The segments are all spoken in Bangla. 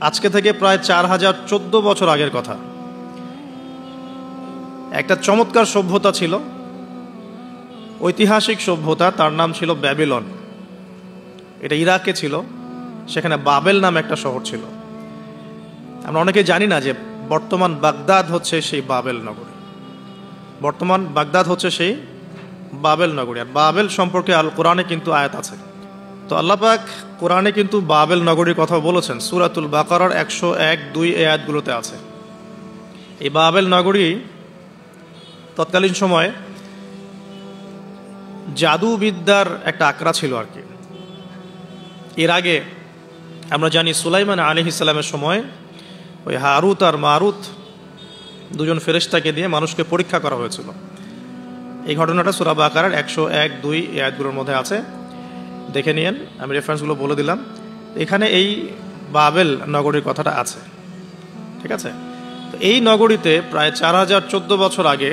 আজকে থেকে প্রায় 4014 বছর আগের কথা। একটা চমৎকার সভ্যতা ছিল, ঐতিহাসিক সভ্যতা, তার নাম ছিল ব্যাবিলন। এটা ইরাকে ছিল, সেখানে বাবেল নামে একটা শহর ছিল। আমরা অনেকে জানি না যে বর্তমান বাগদাদ হচ্ছে সেই বাবেল নগরী। বর্তমান বাগদাদ হচ্ছে সেই বাবেল নগরী। আর বাবেল সম্পর্কে আল কোরআনে কিন্তু আয়াত আছে। তো আল্লাহ পাক কোরআনে কিন্তু বাবেল নগরীর কথা বলেছেন, সূরাতুল বাকারার 101-2 এই আয়াতগুলোতে আছে। এই বাবেল নগরী তৎকালীন সময়ে জাদুবিদ্যার একটা আকড়া ছিল আর কি। এর আগে আমরা জানি সুলাইমান আলাইহিস সালামের সময় ওই হারুত আর মারুত দুজন ফেরেশতাকে দিয়ে মানুষকে পরীক্ষা করা হয়েছিল। এই ঘটনাটা সূরা বাকারার 101-2 এই আয়াতগুলোর মধ্যে আছে, দেখে নিয়েন। আমি রেফারেন্সগুলো বলে দিলাম। এখানে এই বাবেল নগরীর কথাটা আছে, ঠিক আছে। তো এই নগরীতে প্রায় 4014 বছর আগে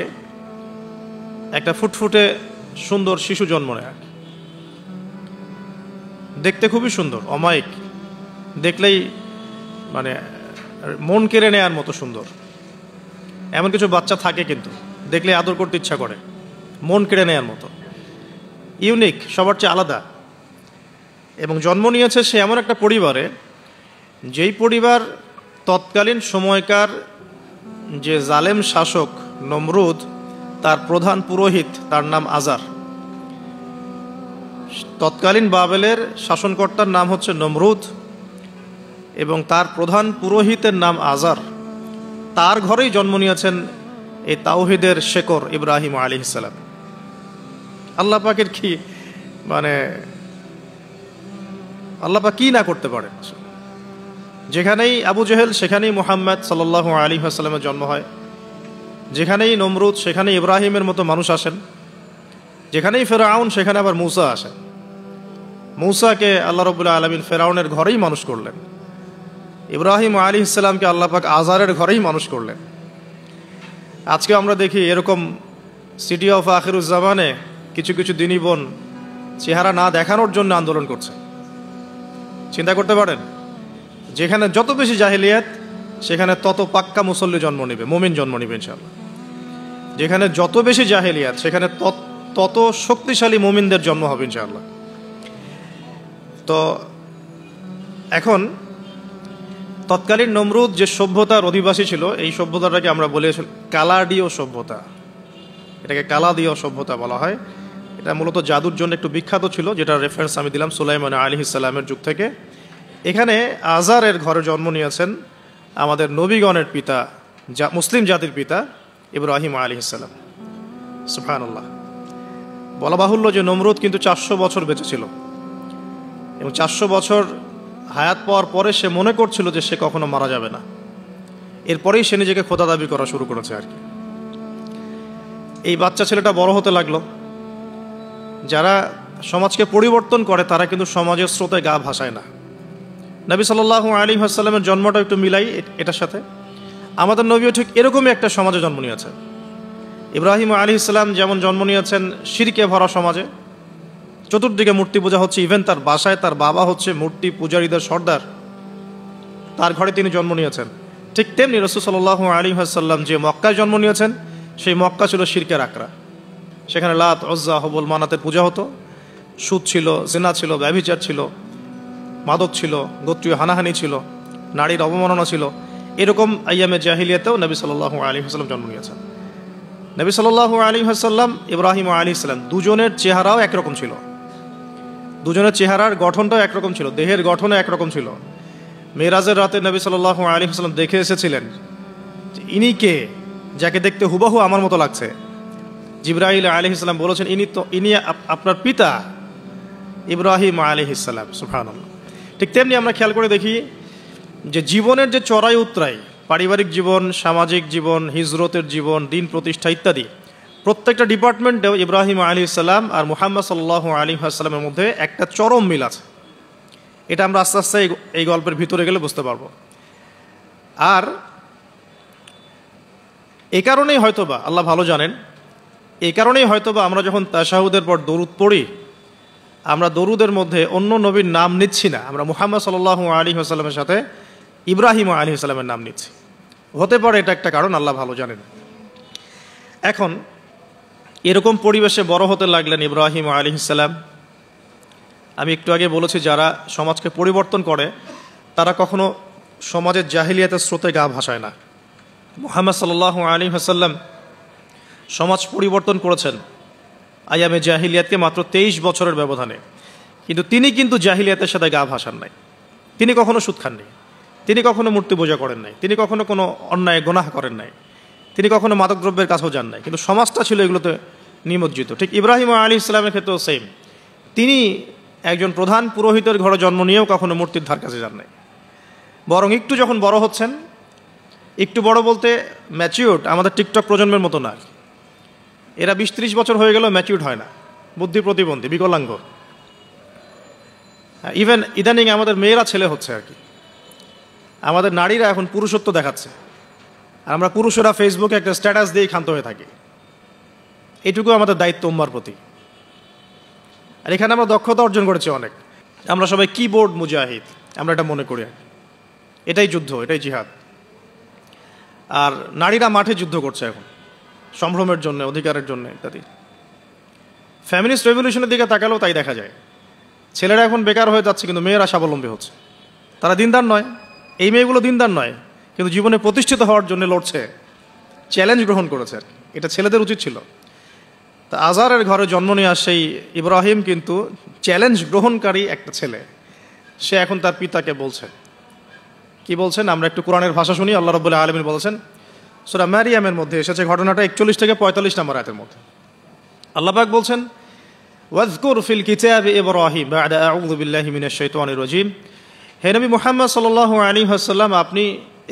একটা ফুটফুটে সুন্দর শিশু জন্ম নেয়। দেখতে খুবই সুন্দর, অমায়িক, দেখলেই মানে মন কেড়ে নেয়ার মতো সুন্দর। এমন কিছু বাচ্চা থাকে কিন্তু দেখলে আদর করতে ইচ্ছা করে, মন কেড়ে নেয়ার মতো, ইউনিক, সবার চেয়ে আলাদা। এবং জন্ম নিয়েছে সে এমন একটা পরিবারে, যেই পরিবার তৎকালীন সময়কার যে জালেম শাসক নমরুদ, তার প্রধান পুরোহিত, তার নাম আজার। তৎকালীন বাবেলের শাসনকর্তার নাম হচ্ছে নমরুদ এবং তার প্রধান পুরোহিতের নাম আজার। তার ঘরেই জন্ম নিয়েছেন এই তাওহীদের শেকর ইব্রাহিম আলাইহিস সালাম। আল্লাহ পাকের কি মানে আল্লাহ পাক কি না করতে পারেন। যেখানেই আবু জেহেল সেখানেই মুহাম্মদ সাল্লাল্লাহু আলাইহি ওয়াসাল্লামের জন্ম হয়, যেখানেই নমরুদ সেখানেই ইব্রাহিমের মতো মানুষ আসেন, যেখানেই ফেরাউন সেখানে আবার মূসা আসেন। মূসাকে আল্লাহ রাব্বুল আলামিন ফেরাউনের ঘরেই মানুষ করলেন, ইব্রাহিম আলাইহিস সালামকে আল্লাহ পাক আজারের ঘরেই মানুষ করলেন। আজকে আমরা দেখি এরকম সিটি অফ আখিরুজ্জামানে কিছু কিছু দিনী বোন চেহারা না দেখানোর জন্য আন্দোলন করছে। চিন্তা করতে পারেন, যেখানে যত বেশি জাহেলিয়াত সেখানে তত পাক্কা মুসল্লি জন্ম নেবে, মুমিন জন্ম নেবে ইনশাআল্লাহ। যেখানে যত বেশি জাহেলিয়াত সেখানে তত শক্তিশালী মুমিনদের জন্ম হবে ইনশাআল্লাহ। তো এখন তৎকালীন নমরুদ যে সভ্যতার অধিবাসী ছিল, এই সভ্যতাটাকে আমরা বলি কালাডীয় সভ্যতা। এটাকে কালাডীয় সভ্যতা বলা হয়। এটা মূলত জাদুর জন্য একটু বিখ্যাত ছিল, যেটা রেফারেন্স আমি দিলাম সুলাইমান আলাইহিস সালামের যুগ থেকে। এখানে আজারের ঘরে জন্ম নিয়েছেন আমাদের নবীগণের পিতা, মুসলিম জাতির পিতা ইব্রাহিম আলাইহিস সালাম। সুবহানাল্লাহ। বলা বাহুল্য যে নমরুদ কিন্তু 400 বছর বেঁচে ছিল এবং 400 বছর হায়াত পাওয়ার পরে সে মনে করছিল যে সে কখনো মারা যাবে না। এরপরেই সে নিজেকে খোদা দাবি করা শুরু করেছে আর কি। এই বাচ্চা ছেলেটা বড় হতে লাগলো। যারা সমাজকে পরিবর্তন করে তারা কিন্তু সমাজের স্রোতে গা ভাসায় না। নবী সাল্লাল্লাহু আলাইহি ওয়াসাল্লামের জন্মটা একটু মিলাই এটার সাথে। আমাদের নবীও ঠিক এরকমই একটা সমাজে জন্ম নিয়েছেন। ইব্রাহিম আলাইহিস সালাম যেমন জন্ম নিয়েছেন শিরকে ভরা সমাজে, চতুর্দিকে মূর্তি পূজা হচ্ছে, ইভেন তার বাসায় তার বাবা হচ্ছে মূর্তি পূজারীদের সর্দার, তার ঘরে তিনি জন্ম নিয়েছেন। ঠিক তেমনি রাসূল সাল্লাল্লাহু আলাইহি ওয়াসাল্লাম যে মক্কায় জন্ম নিয়েছেন, সেই মক্কা ছিল শিরকের আকড়া। সেখানে লাত, উজ্জা, হুবল, মানাতের পূজা হতো, সুদ ছিল, জিনা ছিল, ব্যভিচার ছিল, মাদক ছিল, গোত্রীয় হানাহানি ছিল, নারীর অবমাননা ছিল। এরকম আইয়ামে জাহিলিয়াতেও নবী সাল্লাল্লাহু আলাইহি ওয়াসাল্লাম জন্ম নিয়েছেন। নবী সাল্লাল্লাহু আলাইহি ওয়াসাল্লাম ইব্রাহিম আলাইহিস সালাম দুজনের চেহারাও একরকম ছিল, দুজনের চেহারার গঠনটাও একরকম ছিল, দেহের গঠনও একরকম ছিল। মেরাজের রাতে নবী সাল্লাল্লাহু আলাইহি ওয়াসাল্লাম দেখে এসেছিলেন যে ইনি কে, যাকে দেখতে হুবহু আমার মতো লাগছে। জিবরাইল আলাইহিস সালাম বলেছেন ইনি আপনার পিতা ইব্রাহিম আলাইহিস সালাম। সুবহানাল্লাহ। ঠিক তেমনি আমরা খেয়াল করে দেখি যে জীবনের যে চড়াই উতরাই, পারিবারিক জীবন, সামাজিক জীবন, হিজরতের জীবন, দিন প্রতিষ্ঠা ইত্যাদি, প্রত্যেকটা ডিপার্টমেন্টেও ইব্রাহিম আলাইহিস সালাম আর মুহাম্মদ সাল্লাল্লাহু আলাইহি ওয়াসাল্লামের মধ্যে একটা চরম মিল আছে। এটা আমরা আস্তে আস্তে এই গল্পের ভিতরে গেলে বুঝতে পারবো। আর এই কারণেই হয়তোবা আল্লাহ ভালো জানেন, এই কারণেই হয়তোবা আমরা যখন তাশাহুদের পর দরুদ পড়ি, আমরা দরুদের মধ্যে অন্য নবীর নাম নিচ্ছি না, আমরা মুহাম্মদ সাল্লাল্লাহু আলাইহি ওয়াসাল্লামের সাথে ইব্রাহিম আলাইহিস সালামের নাম নিচ্ছি। হতে পারে এটা একটা কারণ, আল্লাহ ভালো জানেন। এখন এরকম পরিবেশে বড় হতে লাগলেন ইব্রাহিম আলাইহিস সালাম। আমি একটু আগে বলেছি যারা সমাজকে পরিবর্তন করে তারা কখনো সমাজের জাহিলিয়াতের স্রোতে গা ভাসায় না। মুহাম্মদ সাল্লাল্লাহু আলাইহি ওয়াসাল্লাম সমাজ পরিবর্তন করেছেন আয়ামে জাহিলিয়াতকে মাত্র 23 বছরের ব্যবধানে, কিন্তু তিনি কিন্তু জাহিলিয়াতের সাথে গা ভাসান নাই। তিনি কখনো সুদ খাননি, তিনি কখনো মূর্তি পূজা করেন নাই, তিনি কখনো কোনো অন্যায় গুনাহ করেন নাই, তিনি কখনো মাদকদ্রব্যের কাছেও যান নাই, কিন্তু সমাজটা ছিল এগুলোতে নিমজ্জিত। ঠিক ইব্রাহিম আলাইহিস সালামের ক্ষেত্রেও সেম, তিনি একজন প্রধান পুরোহিতের ঘরে জন্ম নিয়েও কখনো মূর্তির ধার কাছে যান নাই। বরং একটু যখন বড় হচ্ছেন, একটু বড় বলতে ম্যাচিউরড, আমাদের টিকটক প্রজন্মের মতো না, এরা 20-30 বছর হয়ে গেলেও ম্যাচিউরড হয় না, বুদ্ধি প্রতিবন্ধী, বিকলাঙ্গ। ইভেন ইদানিং আমাদের মেয়েরা ছেলে হচ্ছে আর কি। আমাদের নারীরা এখন পুরুষত্ব দেখাচ্ছে, আর আমরা পুরুষেরা ফেসবুকে একটা স্ট্যাটাস দিয়েই ক্ষান্ত হয়ে থাকি। এটুকু আমাদের দায়িত্ব উম্মার প্রতি। আর এখানে আমরা দক্ষতা অর্জন করেছি অনেক। আমরা সবাই কিবোর্ড মুজাহিদ, আমরা এটা মনে করি। এটাই যুদ্ধ, এটাই জিহাদ। আর নারীরা মাঠে যুদ্ধ করছে এখন সম্ভ্রমের জন্য, অধিকারের জন্য ইত্যাদি। ফ্যামিনিস্ট রেভলিউশনের দিকে তাকালেও তাই দেখা যায়। ছেলেরা এখন বেকার হয়ে যাচ্ছে, কিন্তু মেয়েরা স্বাবলম্বী হচ্ছে। তারা দিনদার নয়, এই মেয়েগুলো দিনদার নয়, কিন্তু জীবনে প্রতিষ্ঠিত হওয়ার জন্য লড়ছে, চ্যালেঞ্জ গ্রহণ করেছে। এটা ছেলেদের উচিত ছিল। তা আজারের ঘরে জন্ম নেওয়া সেই ইব্রাহিম কিন্তু চ্যালেঞ্জ গ্রহণকারী একটা ছেলে। সে এখন তার পিতাকে বলছে, কি বলছেন আমরা একটু কোরআনের ভাষা শুনি। আল্লাহ রাব্বুল আলামিন বলেছেন, সূরা মারিয়ামের মধ্যে এসেছে ঘটনাটা 41 থেকে 45 নম্বর আয়াতের মধ্যে। আল্লাহ পাক বলছেন, ওয়াজকুর ফিল কিতাবি ইব্রাহিম বা'দা আউযু বিল্লাহি মিনাশ শাইতানির রাজীম। হে নবী মুহাম্মদ সাল্লাল্লাহু আলাইহি ওয়াসাল্লাম, আপনি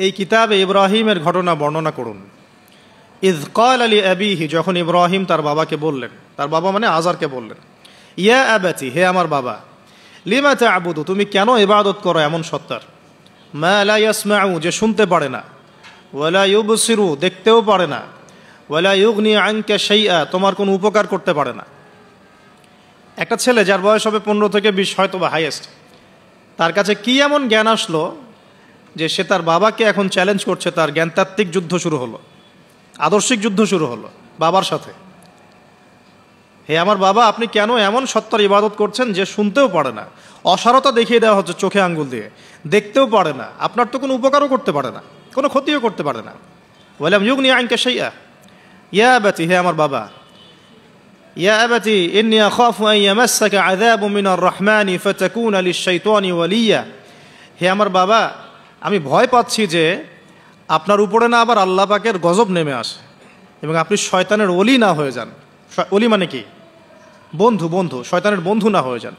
এই কিতাবে ইব্রাহিমের ঘটনা বর্ণনা করুন। ইয ক্বালা লি আবিহি, যখন ইব্রাহিম তার বাবাকে বললেন, তার বাবা মানে আজারকে বললেন, ইয়া আবাতি, হে আমার বাবা, লিমা তা'বুদু, তুমি কেন ইবাদত করো এমন সত্তার, মা লা ইয়াসমাউ, যে শুনতে পারে না, ওয়ালা ইউবসিরু, দেখতেও পারে না, ওয়ালা ইউগনি আনকা শাইআ, তোমার কোনো উপকার করতে পারে না। একটা ছেলে যার বয়স হবে 15 থেকে 20, হয়তো বা হাইয়েস্ট, তার কাছে কি এমন জ্ঞান আসলো যে সে তার বাবাকে এখন চ্যালেঞ্জ করছে। তার জ্ঞানতাত্ত্বিক যুদ্ধ শুরু হলো, আদর্শিক যুদ্ধ শুরু হলো বাবার সাথে। হে আমার বাবা, আপনি কেন এমন সত্তার ইবাদত করছেন যে শুনতেও পারে না, অসারতা দেখিয়ে দেওয়া হচ্ছে চোখে আঙ্গুল দিয়ে, দেখতেও পারে না, আপনার তো কোনো উপকারও করতে পারে না, কোনো ক্ষতিও করতে পারে না। ওয়ালাম ইউগনি আনকা শাইআ, ইয়া আবাতি, হে আমার বাবা, ইয়া আবাতি ইন্নী আখাফু আন ইয়ামাসসাকা আযাবুম মিনার রাহমানি ফাতাকুনা লিশ-শাইতানি ওয়ালিয়া, হে আমার বাবা, আমি ভয় পাচ্ছি যে আপনার উপরে না আবার আল্লাহ পাকের গজব নেমে আসে এবং আপনি শয়তানের ওলি না হয়ে যান। ওলি মানে কি? বন্ধু, বন্ধু, শয়তানের বন্ধু না হয়ে যান।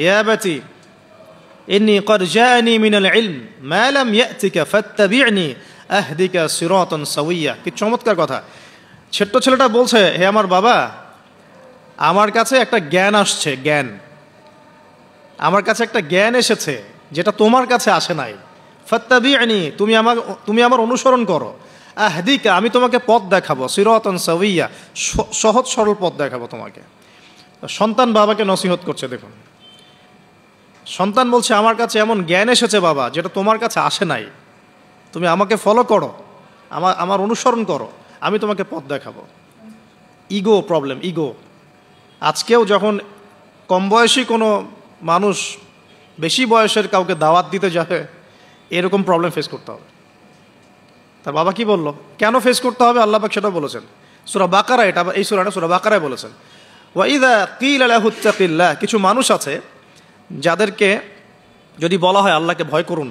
ইয়া আবাতি ইন্নী ক্বাদ জাআনি মিনাল ইলম মা লাম ইয়াতিকা ফাত্তাবি'নি আহদিকা সিরাতান সাওয়িয়া। কি চমৎকার কথা! ছোট্ট ছেলেটা বলছে, হে আমার বাবা, আমার কাছে একটা জ্ঞান আসছে, জ্ঞান, আমার কাছে একটা জ্ঞান এসেছে যেটা তোমার কাছে আসে নাই। ফাত্তাবি'নি, তুমি আমার অনুসরণ করো। আহদিকা, আমি তোমাকে পথ দেখাবো। সিরাতান সাওয়িয়া, সহজ সরল পথ দেখাবো তোমাকে। সন্তান বাবাকে নসিহত করছে। দেখুন, সন্তান বলছে, আমার কাছে এমন জ্ঞান এসেছে বাবা যেটা তোমার কাছে আসে নাই, তুমি আমাকে ফলো করো, আমার অনুসরণ করো, আমি তোমাকে পথ দেখাবো। Ego problem, ego. আজকেও যখন কম বয়সী কোনো মানুষ বেশি বয়সের কাউকে দাওয়াত দিতে যাবে, এরকম প্রবলেম ফেস করতে হবে। তার বাবা কি বললো, কেন ফেস করতে হবে আল্লাহ পাক সেটা বলেছেন সূরা বাকারা। এটা এই সূরাটা সূরা বাকারায় বলেছেন, ওয়া ইযা কিলা লাহু ইত্তাকিল্লাহ, কিছু মানুষ আছে যাদেরকে যদি বলা হয় আল্লাহকে ভয় করুন,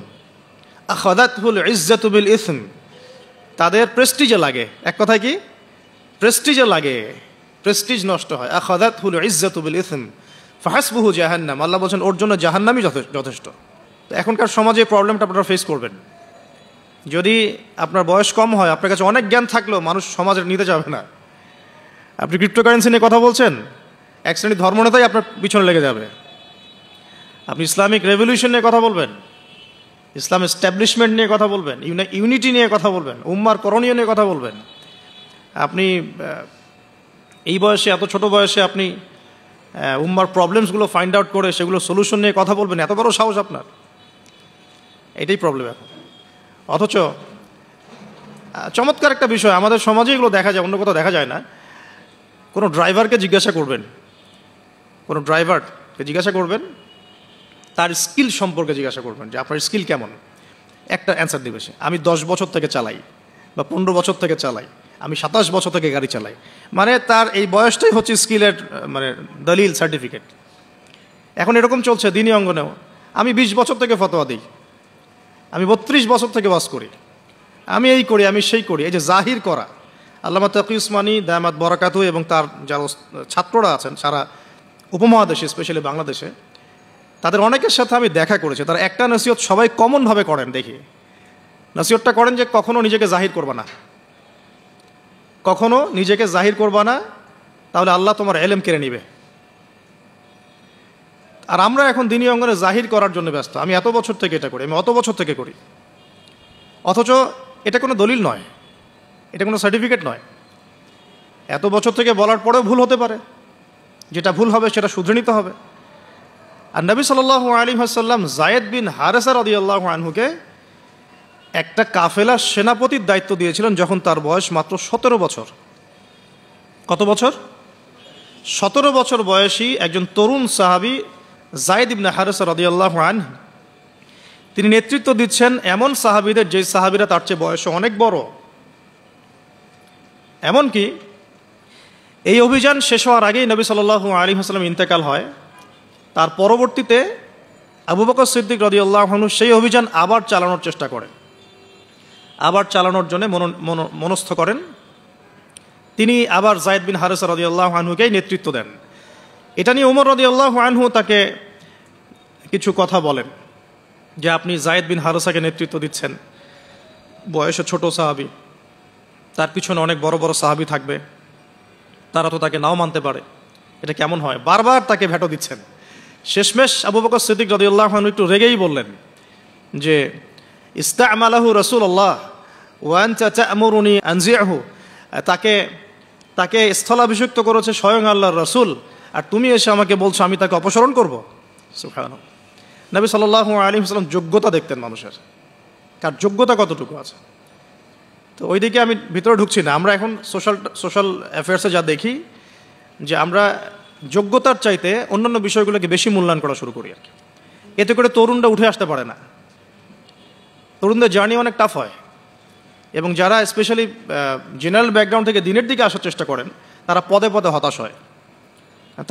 আখাযাতহুল ইজ্জাতু বিল ইসম, তাদের প্রেস্টিজে লাগে। এক কথায় কি? প্রেস্টিজে লাগে, প্রেস্টিজ নষ্ট হয়। আখাযাতহুল ইজ্জাতু বিল ইসম ফাহাসবুহু জাহান্নাম, আল্লাহ বলছেন ওর জন্য জাহান্নামই যথেষ্ট। এখনকার সমাজে এই প্রবলেমটা আপনারা ফেস করবেন। যদি আপনার বয়স কম হয়, আপনার কাছে অনেক জ্ঞান থাকলেও মানুষ সমাজের নিতে যাবে না। আপনি ক্রিপ্টোকারেন্সি নিয়ে কথা বলছেন, এক শ্রেণীর ধর্মনেতাই আপনার পিছনে লেগে যাবে। আপনি ইসলামিক রেভলিউশন নিয়ে কথা বলবেন, ইসলাম এস্টাবলিশমেন্ট নিয়ে কথা বলবেন, ইউনিটি নিয়ে কথা বলবেন, উম্মার করণীয় নিয়ে কথা বলবেন। আপনি এই বয়সে, এত ছোট বয়সে আপনি উম্মার প্রবলেমসগুলো ফাইন্ড আউট করে সেগুলো সলিউশন নিয়ে কথা বলবেন, এত বড় সাহস আপনার! এটাই প্রবলেম এখন। অথচ চমৎকার একটা বিষয়, আমাদের সমাজে এগুলো দেখা যায়, অন্য কোথাও দেখা যায় না। কোনো ড্রাইভারকে জিজ্ঞাসা করবেন, কোনো ড্রাইভারকে জিজ্ঞাসা করবেন, তার স্কিল সম্পর্কে জিজ্ঞাসা করবেন যে আপনার স্কিল কেমন। একটা অ্যান্সার দিবে সে, আমি 10 বছর থেকে চালাই, বা 15 বছর থেকে চালাই, আমি 27 বছর থেকে গাড়ি চালাই। মানে তার এই বয়সটাই হচ্ছে স্কিলের মানে দলিল, সার্টিফিকেট। এখন এরকম চলছে দিনী অঙ্গনেও। আমি 20 বছর থেকে ফতোয়া দিই, আমি 32 বছর থেকে ওয়াজ করি, আমি এই করি, আমি সেই করি। এই যে জাহির করা, আল্লামা তাকি উসমানী দায়ামাত বরাকাতু এবং তার যারা ছাত্ররা আছেন সারা উপমহাদেশে, স্পেশালি বাংলাদেশে, তাদের অনেকের সাথে আমি দেখা করেছি। তারা একটা নসিহত সবাই কমনভাবে করেন, দেখি নসিহতটা করেন যে কখনো নিজেকে জাহির করবা না, কখনো নিজেকে জাহির করবা না, তাহলে আল্লাহ তোমার এলেম কেড়ে নিবে। আর আমরা এখন দিনী অঙ্গনে জাহির করার জন্য ব্যস্ত, আমি এত বছর থেকে এটা করি, আমি অত বছর থেকে করি। অথচ এটা কোনো দলিল নয়, এটা কোনো সার্টিফিকেট নয়। এত বছর থেকে বলার পরেও ভুল হতে পারে, যেটা ভুল হবে সেটা শুধরে নিতে হবে। আর নবী সাল্লাল্লাহু আলাইহি ওয়াসাল্লাম যায়েদ বিন হারেসা রাদিয়াল্লাহু আনহুকে একটা কাফেলার সেনাপতির দায়িত্ব দিয়েছিলেন যখন তার বয়স মাত্র 17 বছর। কত বছর? 17 বছর বয়সী একজন তরুণ সাহাবী যায়েদ ইবনে হারেসা রাদিয়াল্লাহু আনহু, তিনি নেতৃত্ব দিচ্ছেন এমন সাহাবীদের যে সাহাবীরা তার চেয়ে বয়সে অনেক বড়। এমনকি এই অভিযান শেষ হওয়ার আগেই নবী সাল্লাল্লাহু আলাইহি ওয়াসাল্লাম ইন্তেকাল হয়। তার পরবর্তীতে আবু বকর সিদ্দিক রাদিয়াল্লাহু আনহু সেই অভিযান আবার চালানোর চেষ্টা করেন, আবার চালানোর জন্য মনস্থ করেন। তিনি আবার যায়েদ বিন হারেসা রাদিয়াল্লাহু আনহুকেই নেতৃত্ব দেন। এটা নিয়ে ওমর রাদিয়াল্লাহু আনহু তাকে কিছু কথা বলেন যে আপনি যায়েদ বিন হারেসাকে নেতৃত্ব দিচ্ছেন, বয়সে ছোট সাহাবী, তার পিছনে অনেক বড় বড় সাহাবী থাকবে, তারা তো তাকে নাও মানতে পারে, এটা কেমন হয়? বারবার তাকে ভেটো দিচ্ছেন। শেষমেশ আবু বকর সিদ্দিক রাদিয়াল্লাহু আনহু একটু রেগেই বললেন যে ইস্তা'মালাহু রাসূলুল্লাহ ওয়া আনতা তা'মুরুনি আনজি'হু, তাকে স্থলাভিষিক্ত করেছে স্বয়ং আল্লাহর রাসূল, আর তুমি এসে আমাকে বলছো আমি তাকে অপসারণ করব। সুবহানাল্লাহ। নবী সাল্লাল্লাহু আলাইহি ওয়াসাল্লাম যোগ্যতা দেখতেন মানুষের, কার যোগ্যতা কতটুকু আছে। তো ওইদিকে আমি ভিতরে ঢুকছি না। আমরা এখন সোশ্যাল অ্যাফেয়ার্সে যা দেখি যে আমরা যোগ্যতার চাইতে অন্যান্য বিষয়গুলোকে বেশি মূল্যায়ন করা শুরু করি আর কি। এতে করে তরুণরা উঠে আসতে পারে না, তরুণদের জার্নি অনেক টাফ হয়। এবং যারা স্পেশালি জেনারেল ব্যাকগ্রাউন্ড থেকে দিনের দিকে আসার চেষ্টা করেন, তারা পদে পদে হতাশ হয়।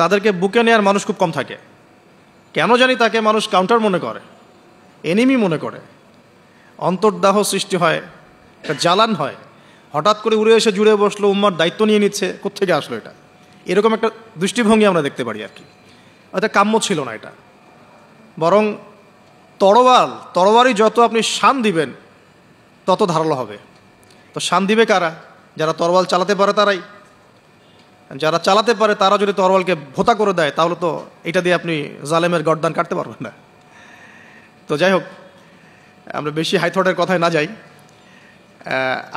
তাদেরকে বুকে নেওয়ার মানুষ খুব কম থাকে। কেন জানি তাকে মানুষ কাউন্টার মনে করে, এনিমি মনে করে, অন্তর্দাহ সৃষ্টি হয়, একটা জ্বালান হয়। হঠাৎ করে উড়ে এসে জুড়ে বসলো, উম্মার দায়িত্ব নিয়ে নিচ্ছে, কোত্থেকে আসলো এটা? এরকম একটা দৃষ্টিভঙ্গি আমরা দেখতে পারি আর কি। এটা কাম্য ছিল না এটা। বরং তরবারি যত আপনি শান দিবেন তত ধারালো হবে। তো শান দিবে কারা? যারা তরোয়াল চালাতে পারে তারাই। যারা চালাতে পারে তারা যদি তরোয়ালকে ভোতা করে দেয় তাহলে তো এটা দিয়ে আপনি জালেমের গর্দান কাটতে পারবেন না। তো যাই হোক, আমরা বেশি হাইথটের কথায় না যাই।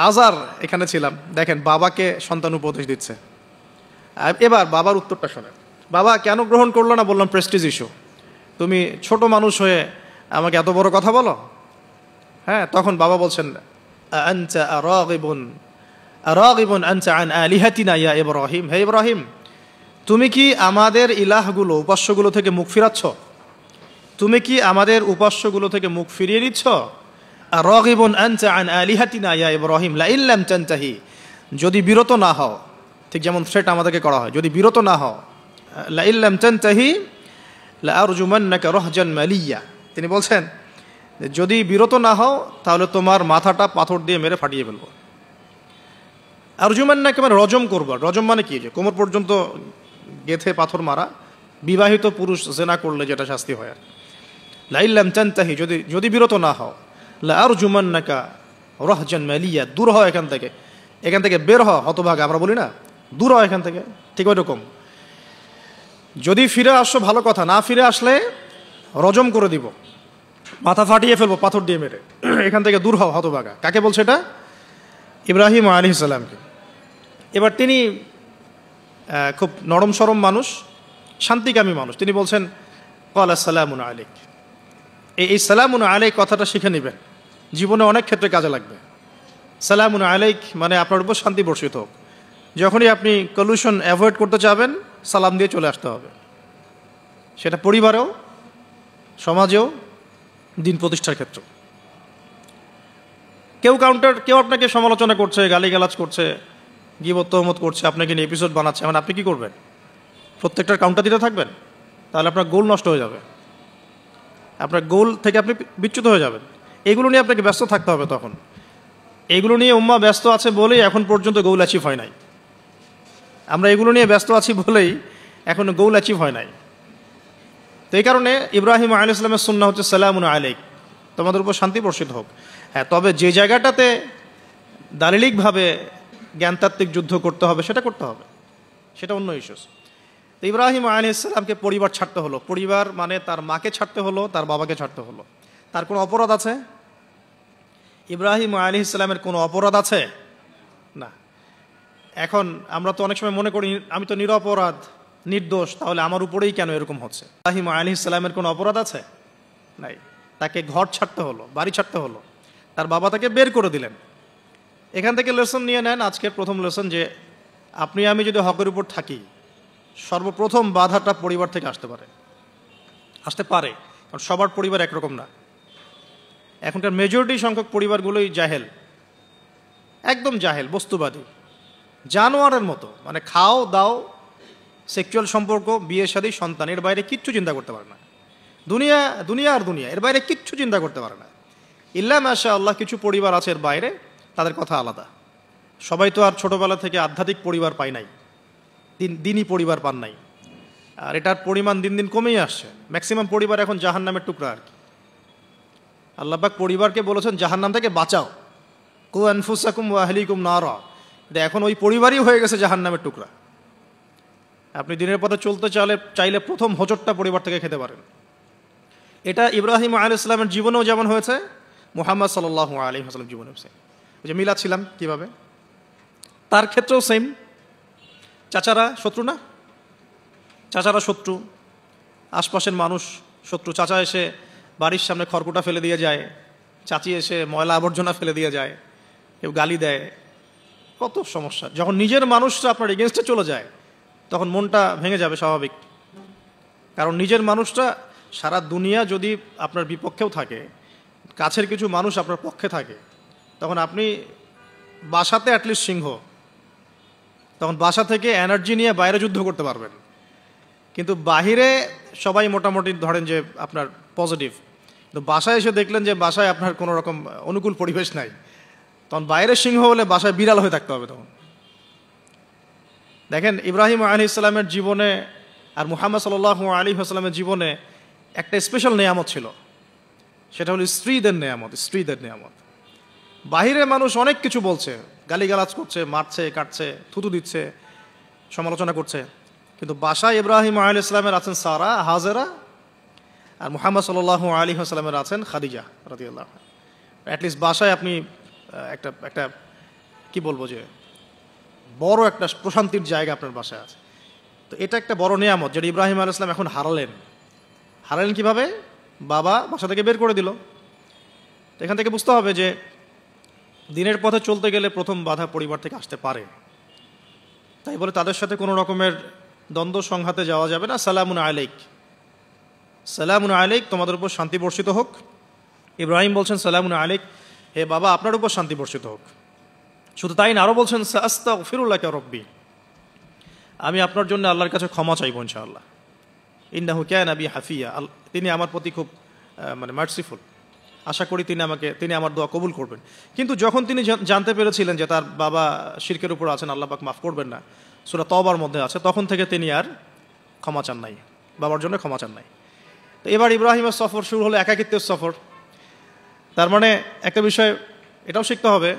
আজার এখানে ছিলাম, দেখেন বাবাকে সন্তান উপদেশ দিচ্ছে। এবার বাবার উত্তরটা শোনেন। বাবা কেন গ্রহণ করলো না? বললাম প্রেস্টিজ ইস্যু। তুমি ছোট মানুষ হয়ে আমাকে এত বড় কথা বলো? হ্যাঁ, তখন বাবা বলছেন আনতা রাগিবুন আনতা আন আলিহাতিনা ইয়া ইব্রাহিম। হে ইব্রাহিম, তুমি কি আমাদের ইলাহগুলো, উপাস্যগুলো থেকে মুখ ফিরাচ্ছ? তুমি কি আমাদের উপাস্যগুলো থেকে মুখ ফিরিয়ে দিচ্ছ? রাগিবুন আনতা আন আলিহাতিনা ইয়া ইব্রাহিম লা ইল্লাম তানতাহি, যদি বিরত না হও, ঠিক যেমন থ্রেট আমাদেরকে করা হয়, যদি বিরত না হও, লা ইল্লাম তানতাহি লা আরজুমান্নাকা রাহজান মালিয়া, তিনি বলছেন যদি বিরত না হও তাহলে তোমার মাথাটা পাথর দিয়ে মেরে ফাটিয়ে ফেলবো। আরজুমান্নাকা মানে রজম করবো। রজম মানে কি? যে কোমর পর্যন্ত গেথে পাথর মারা, বিবাহিত পুরুষ জেনা করলে যেটা শাস্তি হয়। আর লা ইল্লাম তানতাহি, যদি বিরত না হও, লা আরজুমান্নাকা রাহজান মালিয়া, দূর হও এখান থেকে বের হও হতভাগা, আমরা বলি না, দূর হও এখান থেকে, ঠিক ওই রকম। যদি ফিরে আসো ভালো কথা, না ফিরে আসলে রজম করে দিব, মাথা ফাটিয়ে ফেলবো পাথর দিয়ে মেরে, এখান থেকে দূর হও হতভাগা। কাকে বলছে এটা? ইব্রাহিম আলাইহিস সালামকে। এবার তিনি খুব নরম সরম মানুষ, শান্তিকামী মানুষ, তিনি বলছেন ক্বালা সালামুন আলাইক, এই সালামুন আলাইক কথাটা শিখে নেবেন, জীবনে অনেক ক্ষেত্রে কাজে লাগবে। সালামুন আলাইক মানে আপনার উপর শান্তি বর্ষিত হোক। যখনই আপনি কলিউশন অ্যাভয়েড করতে চাবেন, সালাম দিয়ে চলে আসতে হবে, সেটা পরিবারেও, সমাজেও, দিন প্রতিষ্ঠার ক্ষেত্রে। কেউ আপনাকে সমালোচনা করছে, গালিগালাজ করছে, গীবত তহমত করছে, আপনাকে নিয়ে এপিসোড বানাচ্ছে, মানে আপনি কি করবেন? প্রত্যেকটার কাউন্টার দিতে থাকবেন? তাহলে আপনার গোল নষ্ট হয়ে যাবে, আপনার গোল থেকে আপনি বিচ্যুত হয়ে যাবেন। এগুলো নিয়ে আপনাকে ব্যস্ত থাকতে হবে। তখন এগুলো নিয়ে উম্মাহ ব্যস্ত আছে বলেই এখন পর্যন্ত গোল অ্যাচিভ হয় নাই। আমরা এগুলো নিয়ে ব্যস্ত আছি বলেই এখনো গোল অ্যাচিভ হয় নাই। তো এই কারণে ইব্রাহিম আলাইহিস সালামের সুন্নাহ হচ্ছে সালামুন আলাইক, তোমাদের উপর শান্তি বর্ষিত হোক। হ্যাঁ, তবে যে জায়গাটাতে দালিলিকভাবে জ্ঞানতাত্ত্বিক যুদ্ধ করতে হবে সেটা করতে হবে, সেটা অন্য ইস্যুস। তো ইব্রাহিম আলাইহিস সালামকে পরিবার ছাড়তে হলো। পরিবার মানে তার মাকে ছাড়তে হলো, তার বাবাকে ছাড়তে হলো। তার কোনো অপরাধ আছে? ইব্রাহিম আলাইহিস সালামের কোনো অপরাধ আছে? না। এখন আমরা তো অনেক সময় মনে করি আমি তো নিরপরাধ, নির্দোষ, তাহলে আমার উপরেই কেন এরকম হচ্ছে? ইব্রাহিম আলাইহিস সালামের কোনো অপরাধ আছে? নাই। তাকে ঘর ছাড়তে হলো, বাড়ি ছাড়তে হলো, তার বাবা তাকে বের করে দিলেন। এখান থেকে লেসন নিয়ে নেন, আজকের প্রথম লেসন, যে আপনি আমি যদি হকের উপর থাকি, সর্বপ্রথম বাধাটা পরিবার থেকে আসতে পারে, কারণ সবার পরিবার একরকম না। এখনকার মেজরিটি সংখ্যক পরিবারগুলোই জাহেল, একদম জাহেল, বস্তুবাদী, জানোয়ারের মতো। মানে খাও দাও, সেক্সুয়াল সম্পর্ক, বিয়ে শাদী, সন্তান, এর বাইরে কিচ্ছু চিন্তা করতে পারে না। দুনিয়া দুনিয়া আর দুনিয়া, এর বাইরে কিচ্ছু চিন্তা করতে পারে না। ইল্লা মাশা আল্লাহ, কিছু পরিবার আছে এর বাইরে, তাদের কথা আলাদা। সবাই তো আর ছোটবেলা থেকে আধ্যাত্মিক পরিবার পায় নাই, দিনই পরিবার পান নাই। আর এটার পরিমাণ দিন দিন কমেই আসছে। ম্যাক্সিমাম পরিবার এখন জাহান্নামের টুকরা আর কি। আল্লাহ পাক পরিবারকে বলেছেন জাহান্নাম থেকে বাঁচাও, কু আনফুসাকুম ওয়া আহলিকুম নারা। এখন ওই পরিবারই হয়ে গেছে জাহান্নামের টুকরা। আপনি দিনের পথে চলতে চাইলে প্রথম হোঁচটটা পরিবার থেকে খেতে পারেন। এটা ইব্রাহিম আলাইহিস সালামের জীবনেও যেমন হয়েছে, মুহাম্মদ সাল্লাল্লাহু আলাইহি ওয়াসাল্লাম জীবনেও সেম। ওই যে মিলাচ্ছিলাম কিভাবে, তার ক্ষেত্রেও সেম। চাচারা শত্রু না? চাচারা শত্রু, আশপাশের মানুষ শত্রু। চাচা এসে বাড়ির সামনে খড়কুটা ফেলে দিয়ে যায়, চাচি এসে ময়লা আবর্জনা ফেলে দিয়ে যায়, কেউ গালি দেয়, কত সমস্যা। যখন নিজের মানুষরা আপনার এগেনস্টে চলে যায়, তখন মনটা ভেঙে যাবে স্বাভাবিক। কারণ নিজের মানুষরা, সারা দুনিয়া যদি আপনার বিপক্ষেও থাকে, কাছের কিছু মানুষ আপনার পক্ষে থাকে, তখন আপনি বাসাতে অ্যাটলিস্ট সিংহ, তখন বাসা থেকে এনার্জি নিয়ে বাইরে যুদ্ধ করতে পারবেন। কিন্তু বাহিরে সবাই মোটামুটি ধরেন যে আপনার পজিটিভ, কিন্তু বাসায় এসে দেখলেন যে বাসায় আপনার কোনো রকম অনুকূল পরিবেশ নাই, তখন বাইরে সিংহ হলে বাসায় বিড়াল হয়ে থাকতে হবে তখন। দেখেন ইব্রাহিম আলাইহিস সালামের জীবনে আর মুহাম্মদ সাল্লাল্লাহু আলাইহি ওয়াসাল্লামের জীবনে একটা স্পেশাল নেয়ামত ছিল, সেটা হলো স্ত্রীদের নেয়ামত। স্ত্রীদের নেয়ামত। বাহিরে মানুষ অনেক কিছু বলছে, গালিগালাজ করছে, মারছে, কাটছে, থুতু দিচ্ছে, সমালোচনা করছে, কিন্তু বাসায় ইব্রাহিম আলাইহিস সালামের আছেন সারা, হাজেরা, আর মুহাম্মদ সাল্লাল্লাহু আলাইহি ওয়াসাল্লামের আছেন খাদিজা রাদিয়াল্লাহু আনহা। অ্যাটলিস্ট বাসায় আপনি একটা কি বলবো, যে বড় একটা প্রশান্তির জায়গা আপনার বাসায় আছে। তো এটা একটা বড় নিয়ামত, যেটা ইব্রাহিম আলাইহিস সালাম এখন হারালেন। কিভাবে? বাবা বাসা থেকে বের করে দিল। তো এখান থেকে বুঝতে হবে যে দিনের পথে চলতে গেলে প্রথম বাধা পরিবার থেকে আসতে পারে। তাই বলে তাদের সাথে কোনো রকমের দ্বন্দ্ব সংঘাতে যাওয়া যাবে না। সালামুন আলাইক, সালামুন আলাইক, তোমাদের উপর শান্তি বর্ষিত হোক। ইব্রাহিম বলছেন সালামুন আলাইক, হে বাবা আপনার উপর শান্তি বর্ষিত হোক। শুধু তাই না, আরও বলছেন আস্তাগফিরুল্লাহ রব্বি, আমি আপনার জন্য আল্লাহর কাছে ক্ষমা চাইব ইনশাআল্লাহ। ইন্নাহু কানা বি হাফিয়া, তিনি আমার প্রতি খুব মার্সিফুল, আশা করি তিনি আমার দোয়া কবুল করবেন। কিন্তু যখন তিনি জানতে পেরেছিলেন যে তার বাবা শিরকের উপর আছেন, আল্লাহ পাক মাফ করবেন না, সূরা তওবার মধ্যে আছে, তখন থেকে তিনি আর ক্ষমা চান নাই, বাবার জন্য ক্ষমা চান নাই। তো এবার ইব্রাহিমের সফর শুরু হলো, একাকিত্বের সফর। তার মানে একটা বিষয় এটাও শিখতে হবে,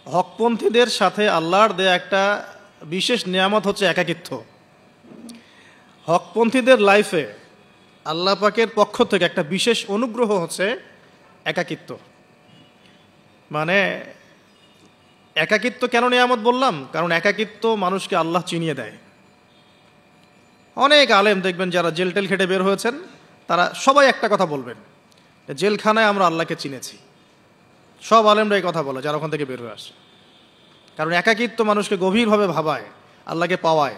হকপন্থীদের সাথে আল্লাহর দেয়া একটা বিশেষ নিয়ামত হচ্ছে একাকিত্ব। হকপন্থীদের লাইফে আল্লাহ পাকের পক্ষ থেকে একটা বিশেষ অনুগ্রহ হচ্ছে একাকিত্ব। মানে একাকিত্ব কেন নিয়ামত বললাম? কারণ একাকিত্ব মানুষকে আল্লাহ চিনিয়ে দেয়। অনেক আলেম দেখবেন যারা জেল টেল খেটে বের হয়েছেন, তারা সবাই একটা কথা বলবেন, জেলখানায় আমরা আল্লাহকে চিনেছি। সব আলেমরা এই কথা বলে যারা ওখান থেকে বের হয়ে আসে। কারণ একাকিত্ব মানুষকে গভীরভাবে ভাবায়, আল্লাহকে পাওয়ায়,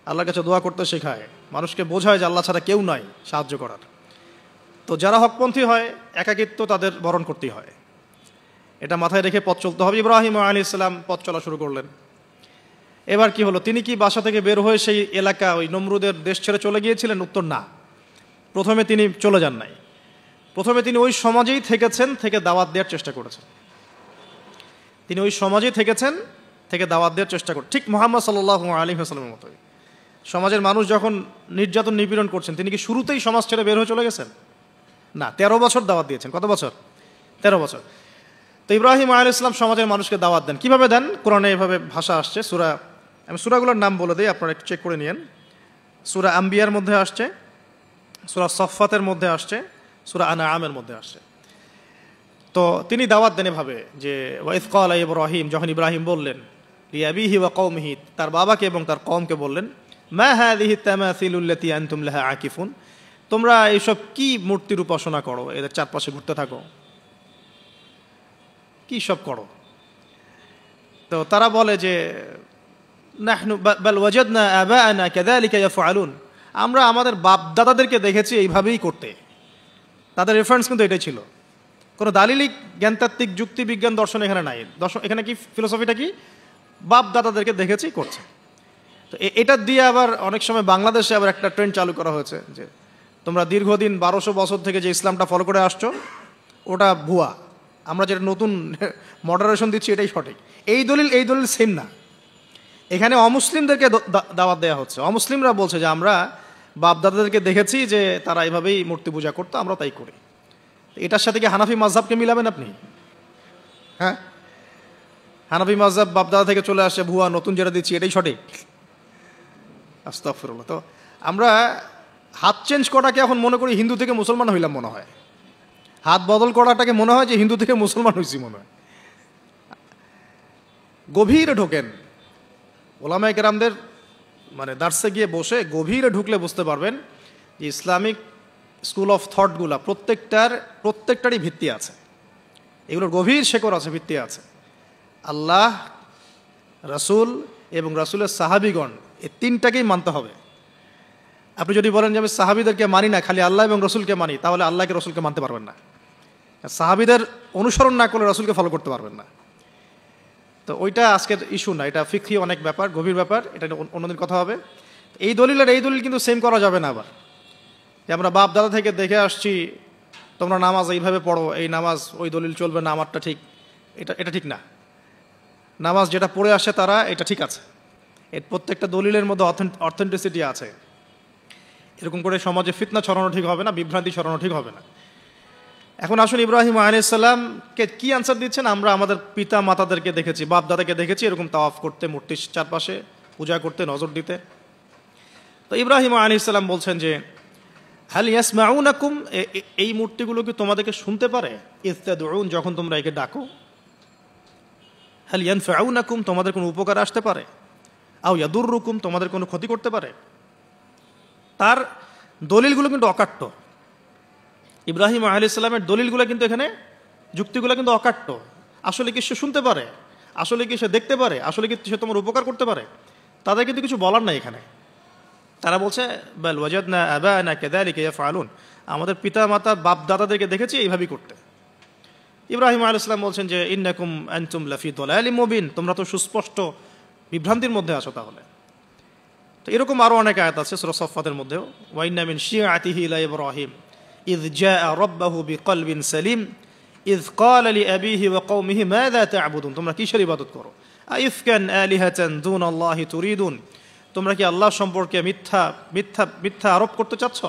আল্লাহর কাছে দোয়া করতে শেখায়, মানুষকে বোঝায় যে আল্লাহ ছাড়া কেউ নাই সাহায্য করার। তো যারা হকপন্থী হয় একাকিত্ব তাদের বরণ করতেই হয়, এটা মাথায় রেখে পথ চলতে হবে। ইব্রাহিম আলাইহিস সালাম পথ চলা শুরু করলেন। এবার কি হলো, তিনি কি বাসা থেকে বের হয়ে সেই এলাকা ওই নমরুদের দেশ ছেড়ে চলে গিয়েছিলেন? উত্তর না, প্রথমে তিনি চলে যান নাই। প্রথমে তিনি ওই সমাজেই থেকেছেন, থেকে দাওয়াত দেওয়ার চেষ্টা করেছেন। তিনি ওই সমাজেই থেকেছেন, থেকে দাওয়াত দেওয়ার চেষ্টা করেন, ঠিক মুহাম্মদ সাল্লাল্লাহু আলাইহি ওয়াসাল্লামের মতোই। সমাজের মানুষ যখন নির্যাতন নিপীড়ন করছেন, তিনি কি শুরুতেই সমাজ ছেড়ে বের হয়ে চলে গেছেন? না, 13 বছর দাওয়াত দিয়েছেন। কত বছর? 13 বছর। তো ইব্রাহিম আলাইহিস সালাম সমাজের মানুষকে দাওয়াত দেন। কিভাবে দেন? কোরআনে এভাবে ভাষা আসছে। আমি সূরাগুলোর নাম বলে দিই, আপনারা একটু চেক করে নিয়েন। সূরা আম্বিয়ার মধ্যে আসছে, সূরা সফফাতের মধ্যে আসছে, সূরা আনআমের মধ্যে আসছে। তো তিনি দাওয়াত দেন এভাবে যে ওয়াইদ ক্বালা ইব্রাহিম, যখন ইব্রাহিম বললেন লিআবিহি ওয়া কওমিহি, তার বাবাকে এবং তার কওমকে বললেন, মা হাযিহি তামাসিলুল্লাতী আনতুম লাহা আকিফুন, তোমরা এইসব কি মূর্তির উপাসনা করো, এদের চারপাশে ঘুরতে থাকো, কি সব করো? তো তারা বলে যে নাহনু বাল ওয়াজাদনা আবাআনা কাযালিকা ইয়াফআলুন, আমরা আমাদের বাপ দাদাদেরকে দেখেছি এইভাবেই করতে। তাদের রেফারেন্স কিন্তু এটাই ছিল, কোনো দালিলিক জ্ঞানতাত্ত্বিক যুক্তি বিজ্ঞান দর্শন এখানে নাই। দর্শন এখানে কি, ফিলোসফিটা কি, বাপ দাদাদেরকে দেখেছি করছে। তো এটা দিয়ে আবার অনেক সময় বাংলাদেশে আবার একটা ট্রেন্ড চালু করা হয়েছে যে তোমরা দীর্ঘদিন 1200 বছর থেকে যে ইসলামটা ফলো করে আসছো ওটা ভুয়া, আমরা যেটা নতুন মডারেশন দিচ্ছি এটাই সঠিক। এই দলিল সেম না। এখানে অমুসলিমদেরকে দাওয়াত দেওয়া হচ্ছে। অমুসলিমরা বলছে যে আমরা বাপ দাদাদেরকে দেখেছি যে তারা এইভাবেই মূর্তি পূজা করতো, আমরা তাই করি। এটার সাথে কি হানাফি মাযহাবকে মিলাবেন আপনি? হ্যাঁ, হানাফি মাযহাব বাপ দাদা থেকে চলে আসে, ভুয়া, নতুন যেটা দিচ্ছি এটাই সঠিক। আস্তাগফিরুল্লাহ। তো আমরা হাত চেঞ্জ করাটাকে এখন মনে করি হিন্দু থেকে মুসলমান হইলাম মনে হয়, হাত বদল করাটাকে মনে হয় যে হিন্দু থেকে মুসলমান হয়েছি মনে হয়। গভীরে ঢোকেন, ওলামায়ে কেরামদের মানে দার্সে গিয়ে বসে গভীরে ঢুকলে বুঝতে পারবেন যে ইসলামিক স্কুল অফ থটগুলা প্রত্যেকটারই ভিত্তি আছে, এগুলোর গভীর শেকড় আছে, ভিত্তি আছে। আল্লাহ, রাসূল এবং রাসূলের সাহাবীগণ, এই তিনটাকেই মানতে হবে। আপনি যদি বলেন যে আমি সাহাবীদেরকে মানি না, খালি আল্লাহ এবং রসুলকে মানি, তাহলে আল্লাহকে রসুলকে মানতে পারবেন না। সাহাবীদের অনুসরণ না করলে রসুলকে ফলো করতে পারবেন না। তো ওইটা আজকের ইস্যু না, এটা ফিকহি অনেক ব্যাপার, গভীর ব্যাপার, এটা অন্যদিন কথা হবে। এই দলিল কিন্তু সেম করা যাবে না আবার, যে আমরা বাপ দাদা থেকে দেখে আসছি তোমরা নামাজ এইভাবে পড়ো, এই নামাজ ওই দলিল চলবে না, আমারটা ঠিক, এটা ঠিক না। নামাজ যেটা পড়ে আসে তারা, এটা ঠিক আছে, এর প্রত্যেকটা দলিলের মধ্যে অথেন্টিসিটি আছে। এরকম করে সমাজে ফিতনা ছড়ানো ঠিক হবে না, বিভ্রান্তি ছড়ানো ঠিক হবে না। এখন আসুন ইব্রাহিম আলাইহিস সালামকে কি আনসার দিচ্ছেন? আমরা আমাদের পিতা মাতাদেরকে দেখেছি, বাপ দাদাকে দেখেছি এরকম তাওয়াফ করতে, মূর্তির চারপাশে পূজা করতে, নজর দিতে। তো ইব্রাহিম আলাইহিস সালাম বলছেন যে হাল ইয়াসমাউনাকুম, এই মূর্তিগুলো কি তোমাদেরকে শুনতে পারে? ইস্তাদউন, যখন তোমরা একে ডাকো। হাল ইয়ানফাউনাকুম, তোমাদের কোনো উপকার আসতে পারে? আও ইয়াদুররুকুম, তোমাদের কোনো ক্ষতি করতে পারে? তার দলিলগুলো কিন্তু অকাট্য। ইব্রাহিম আলাইহিস সালামের দলিলগুলো কিন্তু এখানে, যুক্তিগুলো কিন্তু অকাট্য। আসলে কি সে শুনতে পারে? আসলে কি সে দেখতে পারে? আসলে কি সে তোমার উপকার করতে পারে? তাদের কিন্তু কিছু বলার নাই এখানে। তারা বলছে বাল ওয়াজাদনা আবানা কাযালিকা ইয়াফআলুন, আমাদের পিতা মাতা বাপ দাদাদেরকে দেখেছি এইভাবেই করতে। ইব্রাহিম আলাইহিস সালাম বলছেন যে ইন্নাকুম আনতুম লাফি দালালিম মুবিন, তোমরা তো সুস্পষ্ট বিভ্রান্তির মধ্যে আছো তাহলে। তো এরকম আরও অনেক আয়াত আছে সূরা সফফাতের মধ্যেও, ওয়া ইন্না মিন শিআতিহি লা ইব্রাহিম ইয জাআ রাব্বাহু বিকলবিন সালিম ইয ক্বালা লিআবিহি ওয়া কওমিহি মাযা তা'বুদুন, তোমরা কিসের ইবাদত করো? আইফকান আলিহাতান দুনাল্লাহি তুরিদুন, তোমরা কি আল্লাহ সম্পর্কে মিথ্যা আরোপ করতে চাচ্ছ?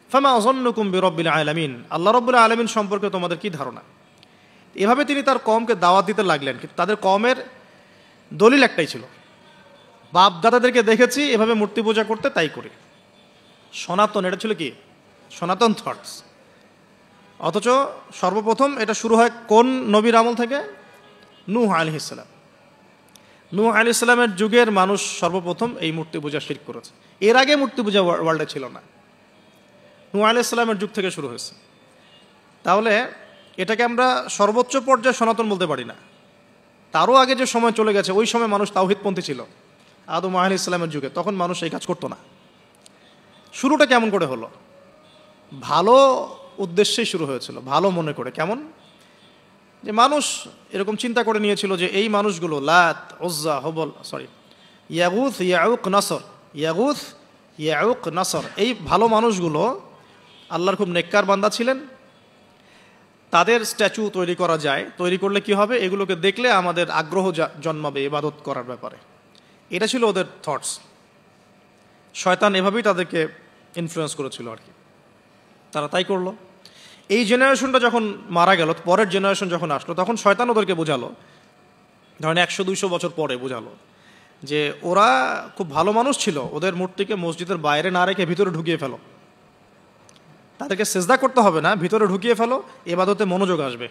ফামা যান্নুকুম বিরাব্বিল আলামিন, আল্লাহ রাব্বুল আলামিন সম্পর্কে তোমাদের কি ধারণা? এভাবে তিনি তার কওমকে দাওয়াত দিতে লাগলেন। কিন্তু তাদের কওমের দলিল একটাই ছিল, বাপ দাদাদেরকে দেখেছি এভাবে মূর্তি পূজা করতে, তাই করি। সনাতন, এটা ছিল কি সনাতন থটস। অথচ সর্বপ্রথম এটা শুরু হয় কোন নবীর আমল থেকে? নূহ আলাইহিস সালাম। নূহ আলাইহিস সালামের যুগের মানুষ সর্বপ্রথম এই মূর্তি পূজা শিরক করেছে। এর আগে মূর্তি পূজা ওয়ার্ল্ডে ছিল না। নূহ আলাইহিস সালামের যুগ থেকে শুরু হয়েছে। তাহলে এটাকে আমরা সর্বোচ্চ পর্যায়ে সনাতন বলতে পারি না। তারও আগে যে সময় চলে গেছে, ওই সময় মানুষ তাওহীদপন্থী ছিল। আদম আলাইহিস সালামের যুগে তখন মানুষ এই কাজ করতো না। শুরুটা কেমন করে হলো? ভালো উদ্দেশ্যেই শুরু হয়েছিল, ভালো মনে করে। কেমন? যে মানুষ এরকম চিন্তা করে নিয়েছিল যে এই মানুষগুলো লাত, উজ্জা, হবল, ইয়াগুথ, ইয়াউক, নাসর, ইয়াগুথ, ইয়াউক, নাসর, এই ভালো মানুষগুলো আল্লাহর খুব নেককার বান্দা ছিলেন। তাদের স্ট্যাচু তৈরি করা যায়, তৈরি করলে কি হবে? এগুলোকে দেখলে আমাদের আগ্রহ জন্মাবে ইবাদত করার ব্যাপারে। এটা ছিল ওদের থটস। শয়তান এভাবেই তাদেরকে ইনফ্লুয়েন্স করেছিল আর কি। তারা তাই করলো। এই জেনারেশনটা যখন মারা গেল, পরের জেনারেশন যখন আসলো, তখন শয়তান ওদেরকে বোঝালো, ধরেন 100-200 বছর পরে বোঝালো যে ওরা খুব ভালো মানুষ ছিল, ওদের মূর্তিকে মসজিদের বাইরে না রেখে ভিতরে ঢুকিয়ে ফেলো। তাদেরকে সেজদা করতে হবে না, ভিতরে ঢুকিয়ে ফেলো, ইবাদতে মনোযোগ আসবে।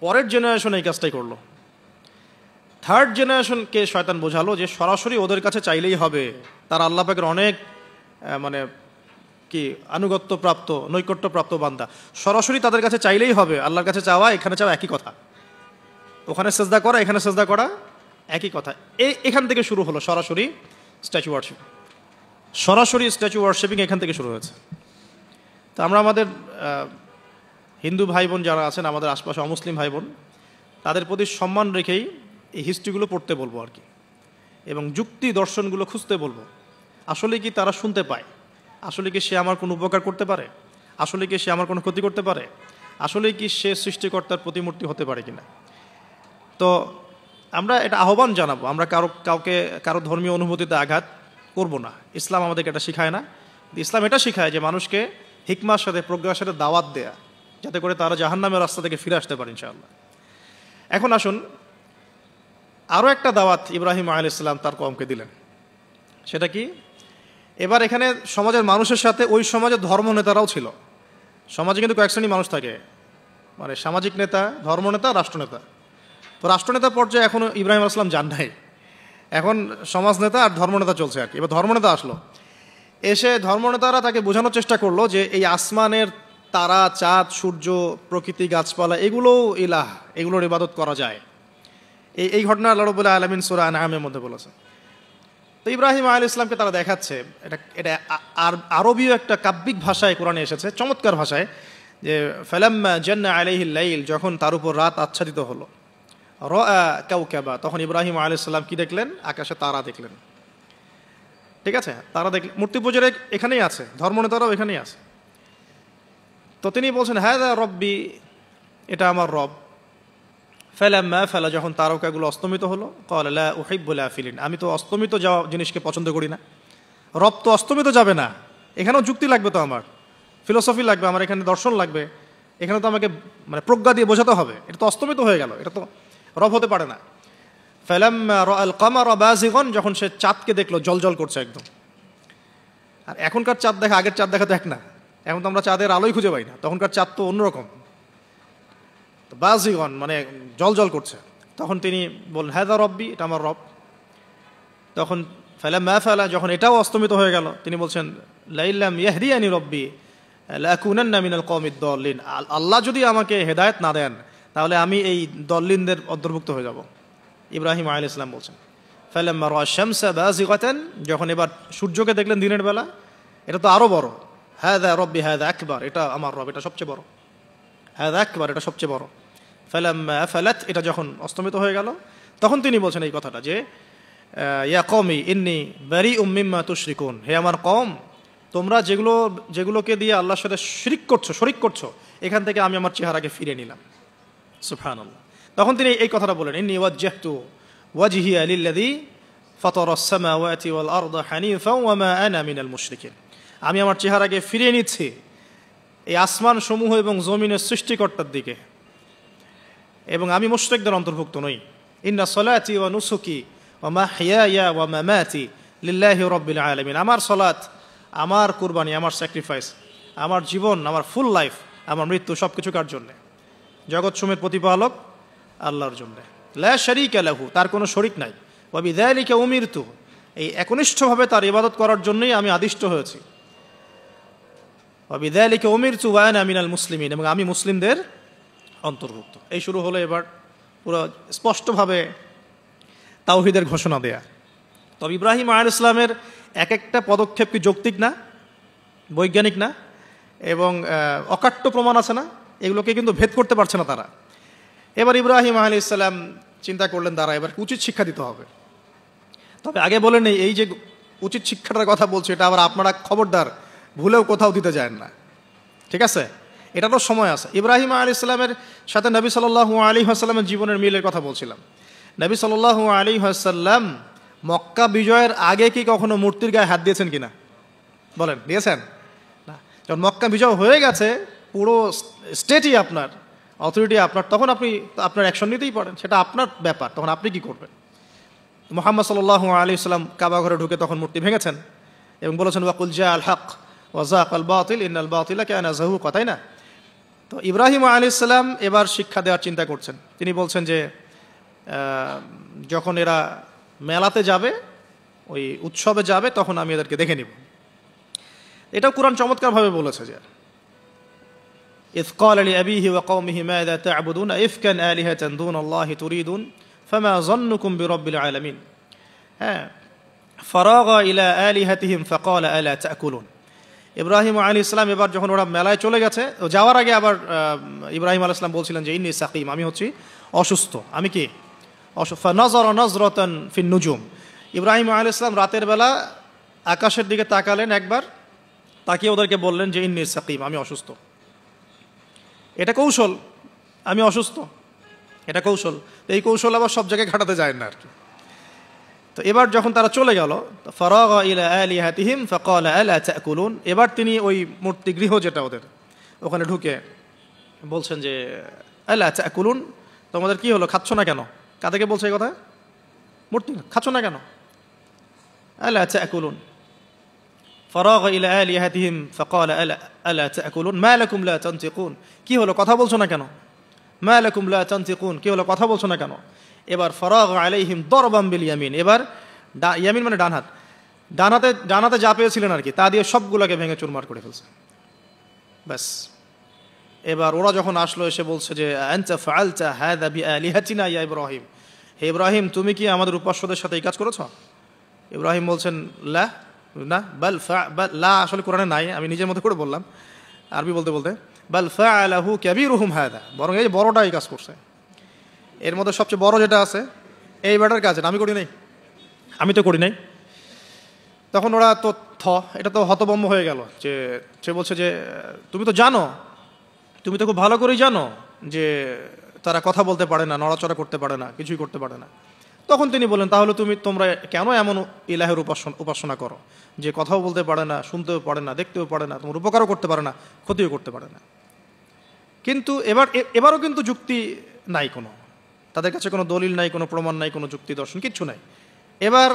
পরের জেনারেশন এই কাজটাই করলো। থার্ড জেনারেশনকে শয়তান বোঝালো যে সরাসরি ওদের কাছে চাইলেই হবে, তারা আল্লাহ পাকের অনেক আনুগত্য প্রাপ্ত, নৈকট্য প্রাপ্ত বান্দা, সরাসরি তাদের কাছে চাইলেই হবে। আল্লাহর কাছে চাওয়া, এখানে চাওয়া একই কথা, ওখানে সেজদা করা, এখানে সেজদা করা একই কথা। এখান থেকে শুরু হলো সরাসরি স্ট্যাচু ওয়ার্শিপ। সরাসরি স্ট্যাচু ওয়ার্শিপিং এখান থেকে শুরু হয়েছে। তো আমরা আমাদের হিন্দু ভাই বোন যারা আছেন, আমাদের আশপাশে অমুসলিম ভাই বোন, তাদের প্রতি সম্মান রেখেই এই হিস্ট্রিগুলো পড়তে বলবো আর কি, এবং যুক্তি দর্শনগুলো খুঁজতে বলবো। আসলে কি তারা শুনতে পায়? আসলে কি সে আমার কোনো উপকার করতে পারে? আসলে কি সে আমার কোনো ক্ষতি করতে পারে? আসলে কি সে সৃষ্টিকর্তার প্রতিমূর্তি হতে পারে কিনা? তো আমরা এটা আহ্বান জানাবো, আমরা কারো ধর্মীয় অনুভূতিতে আঘাত করব না। ইসলাম আমাদেরকে এটা শিখায় না। ইসলাম এটা শিখায় যে মানুষকে হিকমার সাথে, প্রজ্ঞার সাথে দাওয়াত দেয়া, যাতে করে তারা জাহান্নামের রাস্তা থেকে ফিরে আসতে পারে ইনশাআল্লাহ। এখন আসুন, আরও একটা দাওয়াত ইব্রাহিম আলাইহিস সালাম তার কওমকে দিলেন। সেটা কি? এবার এখানে সমাজের মানুষের সাথে ওই সমাজের ধর্ম নেতারাও ছিল। সমাজে কিন্তু কয়েক শ্রেণী মানুষ থাকে, মানে সামাজিক নেতা, ধর্মনেতা, রাষ্ট্রনেতা। তো রাষ্ট্রনেতা পর্যায়ে এখনও ইব্রাহিম আলাইহিস সালাম যান নাই, এখন সমাজ নেতা আর ধর্মনেতা চলছে আর কি। এবার ধর্মনেতা আসলো, এসে ধর্মনেতারা তাকে বোঝানোর চেষ্টা করলো যে এই আসমানের তারা, চাঁদ, সূর্য, প্রকৃতি, গাছপালা, এগুলোও ইলাহ, এগুলোর ইবাদত করা যায়। এই ঘটনা আল্লাহ রাব্বুল আলামিন সূরা আনআমের মধ্যে বলেছে। তো ইব্রাহিম আলাইহিস সালামকে তারা দেখাচ্ছে, এটা আরবীয় একটা কাব্যিক ভাষায় কোরআনে এসেছে, চমৎকার ভাষায়, যে ফালাম্মা জান্না আলাইহিল লাইল, যখন তার উপর রাত আচ্ছাদিত হলো, রাআ কাওকাবা, তখন ইব্রাহিম আলাইহিস সালাম কি দেখলেন? আকাশে তারা দেখলেন। ঠিক আছে, তারা দেখলেন। মূর্তি পূজার এখানেই আছে, ধর্মনেতারাও এখানেই আছে। তো তিনি বলছেন, হাযা রব্বি, এটা আমার রব। ফালাম্মা ফালা, যখন তারকাগুলো অস্তমিত হলো, ক্বালা লা উহিব্বুল আফিলিন, আমি তো অস্তমিত যাওয়া জিনিসকে পছন্দ করি না। রব তো অস্তমিত যাবে না, এখানেও যুক্তি লাগবে, তো আমার ফিলোসফি লাগবে, আমার এখানে দর্শন লাগবে, এখানে তো আমাকে মানে প্রজ্ঞা দিয়ে বোঝাতে হবে। এটা তো অস্তমিত হয়ে গেল, এটা তো রব হতে পারে না। ফালাম্মা রাআল কামারা বাযিগান, যখন সে চাঁদকে দেখলো জলজল করছে একদম। আর এখনকার চাঁদ দেখা আগের চাঁদ দেখা তো এক না, এখন তো আমরা চাঁদের আলোই খুঁজে পাই না, তখনকার চাঁদ তো অন্যরকম। বাযিগান মানে জলজল করছে। তখন তিনি বললেন, হাযা রব্বি, এটা আমার রব। তখন ফালাম্মা ফালা, যখন এটাও অস্তমিত হয়ে গেল, তিনি বলছেন, লাইল্লাম ইয়াহদিয়ানি রব্বি লাকুনান্না মিনাল কওমিদ দাল্লিন, আল্লাহ যদি আমাকে হেদায়েত না দেন, তাহলে আমি এই দল্লিনদের অন্তর্ভুক্ত হয়ে যাব। ইব্রাহিম আলাইহিস সালাম বলছেন, ফালাম্মা রাআ শামসা বাযিগাতান, যখন এবার সূর্যকে দেখলেন দিনের বেলা, এটা তো আরো বড়। হাযা রব্বি হাযা আকবার, এটা আমার রব, এটা সবচেয়ে বড়। হাযা আকবার, এটা সবচেয়ে বড়। ফালাম্মা আফালাত, এটা যখন অস্তমিত হয়ে গেল, তখন তিনি বলছেন এই কথাটা যে, ইয়া কওমি ইন্নী বারিউম মিম্মা তুশরিকুন, হে আমার কওম, তোমরা যেগুলোকে দিয়ে আল্লাহর সাথে শরিক করছো, এখান থেকে আমি আমার চেহারাকে ফিরিয়ে নিলাম। সুবহানাল্লাহ। তখন তিনি এই কথাটা বলেন, ইন্নী ওয়াজ্জাহতু ওয়াজহিয়া লিল্লাযী ফাতারাস সামাওয়াতি ওয়াল আরদা হানিফাও ওয়া মা আনা মিনাল মুশরিকিন, আমি আমার চেহারাকে ফিরিয়ে নিচ্ছি এই আসমান সমূহ এবং জমিনের সৃষ্টিকর্তার দিকে, এবং আমি মুশরিকদের অন্তর্ভুক্ত নই। ইন্না সলাতি ওয়া নুসুকি ওয়া মাহইয়ায়া ওয়া মামাতি লিল্লাহি রাব্বিল আলামিন, আমার সলাত, আমার কুরবানি, আমার স্যাক্রিফাইস, আমার জীবন, আমার ফুল লাইফ, আমার মৃত্যু, সব কিছু কার জন্যে? জগৎসমূহের প্রতিপালক আল্লাহর জন্যে। লা শারীকা লাহু, তার কোনো শরিক নাই। ওয়া বিযালিকা উমিরতু, এই একনিষ্ঠভাবে তার ইবাদত করার জন্যই আমি আদিষ্ট হয়েছি। বিযালিকা উমিরতু ওয়া আনা মিনাল মুসলিমিন, এবং আমি মুসলিমদের অন্তর্ভুক্ত। এই শুরু হলো এবার পুরো স্পষ্টভাবে তাওহীদের ঘোষণা দেয়া। তবে ইব্রাহিম আলাইহিস সালামের এক একটা পদক্ষেপ কি যৌক্তিক না, বৈজ্ঞানিক না, এবং অকাট্য প্রমাণ আছে না, এগুলোকে কিন্তু ভেদ করতে পারছে না তারা। এবার ইব্রাহিম আলাইহিস সালাম চিন্তা করলেন তারা এবার উচিত শিক্ষা দিতে হবে। তবে আগে বলে নেই, এই যে উচিত শিক্ষাটার কথা বলছে এটা আবার আপনারা খবরদার ভুলেও কোথাও দিতে যায় না, ঠিক আছে? এটারও সময় আছে। ইব্রাহিম আলাইহিস সালামের সাথে নবী সাল্লাল্লাহু আলাইহি ওয়াসাল্লামের জীবনের মিলের কথা বলছিলাম। নবী সাল্লাল্লাহু আলাইহি ওয়াসাল্লাম মক্কা বিজয়ের আগে কি কখনো মূর্তির গায়ে হাত দিয়েছেন কিনা বলেন? দিয়েছেন না। যখন মক্কা বিজয় হয়ে গেছে, পুরো স্টেটই আপনার, অথরিটি আপনার, তখন আপনি আপনার অ্যাকশন নিতেই পারেন, সেটা আপনার ব্যাপার, তখন আপনি কি করবেন? মুহাম্মদ সাল্লাল্লাহু আলাইহি ওয়াসাল্লাম কাবা ঘরে ঢুকে তখন মূর্তি ভেঙেছেন এবং বলেছেন ওয়াকুল জা আল হক ওয়া যাকাল বাতিল ইন্নাল বাতিলা কানা যাহুকা, তাই না? তো ইব্রাহিম আলাইহিস সালাম এবার শিক্ষা দেওয়ার চিন্তা করছেন। তিনি বলছেন যে যখন এরা মেলাতে যাবে, ওই উৎসবে যাবে, তখন আমি এদেরকে দেখে নিব। এটাও কুরআন চমৎকারভাবে বলেছে যে إذ قال لأبيه وقومه ماذا تعبدون أئفكا آلهة دون الله تريدون فما ظنكم برب العالمين فراغ إلى آلهتهم فقال ألا تأكلون। ইব্রাহিম আলাইহিস সালাম এবার যখন ওরা মেলায় চলে গেছে, যাওয়ার আগে আবার ইব্রাহিম আলাইহিস সালাম বলছিলেন যে ইন্নী সাকিম, আমি হচ্ছি অসুস্থ। আমি কি ফানাযারা নাযরাতান ফিন নুজুম। ইব্রাহিম আলাইহিস সালাম রাতের বেলা আকাশের দিকে তাকালেন একবার, তাকিয়ে ওদেরকে বললেন যে ইন্নী সাকিম, আমি অসুস্থ। এটা কৌশল, আমি অসুস্থ, এটা কৌশল। এই কৌশল আবার সব জায়গায় খাটাতে যায় না আর কি। তো এবার যখন তারা চলে গেল, ফারাগা ইলা আলিহাতিহিম ফাকালা আলা তাকুলুন, এবার তিনি ওই মূর্তি গৃহ যেটা ওদের, ওখানে ঢুকে বলছেন যে আলা তাকুলুন, তোমাদের কি হলো, খাচ্ছ না কেন? কাদেরকে বলছে এই কথা? মূর্তি, খাচ্ছ না কেন? আলা তাকুলুন। ফারাগা ইলা আলিহাতিহিম ফাকালা আলা তাকুলুন মা লাকুম লা তানতিকুন, কি হলো, কথা বলছো না কেন? মা লাকুম লা তানতিকুন, কি হলো, কথা বলছো না কেন? এবার ফারাগা আলাইহিম দরবাম বিল ইয়ামিন, এবার ইয়ামিন মানে ডান হাত, ডানাতে যা পেয়েছিলেন আর কি, তা দিয়ে সবগুলোকে ভেঙে চুরমার করে ফেলছে। ব্যাস। এবার ওরা যখন আসলো, এসে বলছে যে আনতা ফাআলতা হাযা বিআলিহাতিনা ইয়া ইব্রাহিম, হে ইব্রাহিম তুমি কি আমাদের উপাস্যদের সাথে এই কাজ করেছো? ইব্রাহিম বলছেন লা, না, বাল লা আসলে কোরআনে নাই, আমি নিজের মতো করে বললাম আরবি বলতে বলতে। বাল ফাআলাহু কাবীরুহুম হাযা, বরং এই বড়টা এই কাজ করছে। এর মধ্যে সবচেয়ে বড় যেটা আছে এই ব্যাটার কাজ, আমি করি নাই, আমি তো করি নাই। তখন ওরা তো এটা তো হতভম্ব হয়ে গেল, যে সে বলছে যে তুমি তো জানো, তুমি তো খুব ভালো করেই জানো যে তারা কথা বলতে পারে না, নড়াচড়া করতে পারে না, কিছুই করতে পারে না। তখন তিনি বললেন তাহলে তোমরা কেন এমন ইলাহের উপাসনা করো যে কথাও বলতে পারে না, শুনতেও পারে না, দেখতেও পারে না, তোমার উপকারও করতে পারে না, ক্ষতিও করতে পারে না। কিন্তু এবারও কিন্তু যুক্তি নাই, কোনো তাদের কাছে কোনো দলিল নাই, কোনো প্রমাণ নাই, কোনো যুক্তি দর্শন কিচ্ছু নাই। এবার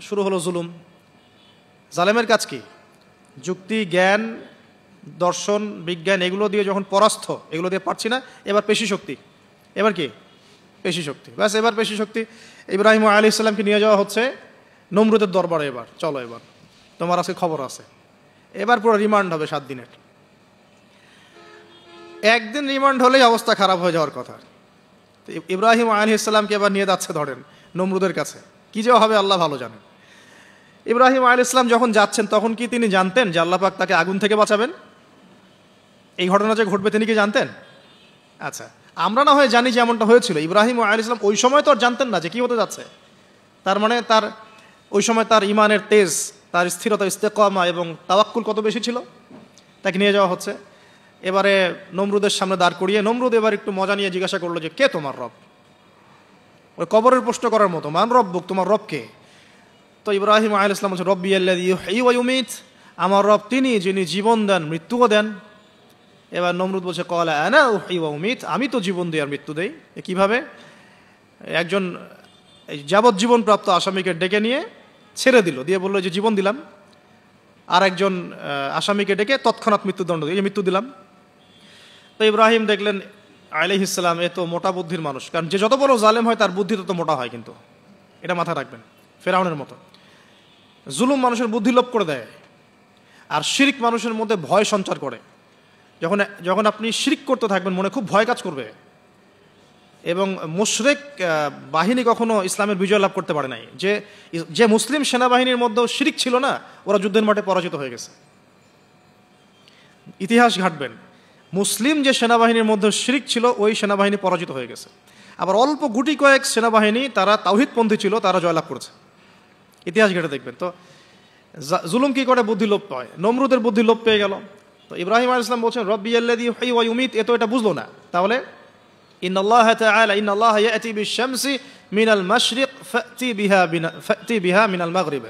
শুরু হলো জুলুম। জালেমের কাজ কি? যুক্তি, জ্ঞান, দর্শন, বিজ্ঞান এগুলো দিয়ে যখন পরাস্ত, এগুলো দিয়ে পারছি না, এবার পেশি শক্তি। এবার কি? পেশি শক্তি। ব্যাস, এবার পেশি শক্তি। ইব্রাহিম আলাইহিস সালামকে নিয়ে যাওয়া হচ্ছে নমরুদের দরবারে। এবার চলো, এবার তোমার আজকে খবর আছে। এবার পুরো রিমান্ড হবে 7 দিনের। একদিন রিমান্ড হলেই অবস্থা খারাপ হয়ে যাওয়ার কথা। ইব্রাহিম আলাইহিস সালামকে এবার নিয়ে যাচ্ছে ধরেন নমরুদের কাছে, কি যে হবে আল্লাহ ভালো জানেন। ইব্রাহিম আলাইহিস সালাম যখন যাচ্ছেন তখন কি তিনি জানতেন যে আল্লাহ পাক তাকে আগুন থেকে বাঁচাবেন? এই ঘটনা যে ঘটবে তিনি কি জানতেন? আচ্ছা, আমরা না হয় জানি যে এমনটা হয়েছিল। ইব্রাহিম আলাইহিস সালাম ওই সময় তো আর জানতেন না যে কি হতে যাচ্ছে। তার মানে তার ওই সময় তার ইমানের তেজ, তার স্থিরতা, ইস্তেকামা এবং তাওয়াক্কুল কত বেশি ছিল। তাকে নিয়ে যাওয়া হচ্ছে। এবারে নমরুদের সামনে দাঁড় করিয়ে নমরুদ এবার একটু মজা নিয়ে জিজ্ঞাসা করলো যে কে তোমার রব? ওই কবরের প্রশ্ন করার মতো, মান রব্বুক, তোমার রব কে? তো ইব্রাহিম আলাইহিস সালাম বলছে রব্বি আল্লাযী ইউহয়ী ওয়া ইউমীত, আমার রব তিনি যিনি জীবন দেন মৃত্যুও দেন। এবার নমরুদ বলছে ক্বালা আনা উহয়ী ওয়া উমীত, আমি তো জীবন দিই আর মৃত্যু দেই। কিভাবে? একজন যাবজ্জীবন প্রাপ্ত আসামিকে ডেকে নিয়ে ছেড়ে দিল, দিয়ে বললো যে জীবন দিলাম। আর একজন আসামিকে ডেকে তৎক্ষণাৎ মৃত্যুদণ্ড দিয়ে মৃত্যু দিলাম। তো ইব্রাহিম দেখলেন আলাইহিস সালাম এ তো মোটা বুদ্ধির মানুষ, কারণ যে যত বড় জালেম হয় তার বুদ্ধি তত মোটা হয়, কিন্তু এটা মাথায় রাখবেন। ফেরাউনের মতো জুলুম মানুষের বুদ্ধি লোপ করে দেয়। আর শিরক মানুষের মধ্যে ভয় সঞ্চার করে। যখন যখন আপনি শিরক করতে থাকবেন মনে খুব ভয় কাজ করবে। এবং মুশরিক বাহিনী কখনো ইসলামের বিজয় লাভ করতে পারে নাই। যে মুসলিম সেনাবাহিনীর মধ্যেও শিরক ছিল না, ওরা যুদ্ধের মাঠে পরাজিত হয়ে গেছে। ইতিহাস ঘাটবেন, মুসলিম যে সেনাবাহিনীর মধ্যে শিরক ছিল ওই সেনাবাহিনী পরাজিত হয়ে গেছে। আবার অল্প গুটি কয়েক সেনাবাহিনী তারা তাওহীদপন্থী ছিল, তারা জয়লাভ করেছে। ইতিহাস ঘেটে দেখবেন। তো জুলুম কি করে? বুদ্ধি লোপ পায়। নমরুদের বুদ্ধি লোপ পেয়ে গেল। তো ইব্রাহিম আলাইহিস সালাম বলছেন রব্বিয়াল্লাযী ইউহয়ী ওয়া ইউমীত, এ তো এটা বুঝলো না। তাহলে ইন্নাল্লাহা তাআলা ইন্নাল্লাহা ইয়াতি বিশ-শামসি মিনাল মাশরিক ফাতি বিহা মিনাল মাগরিব।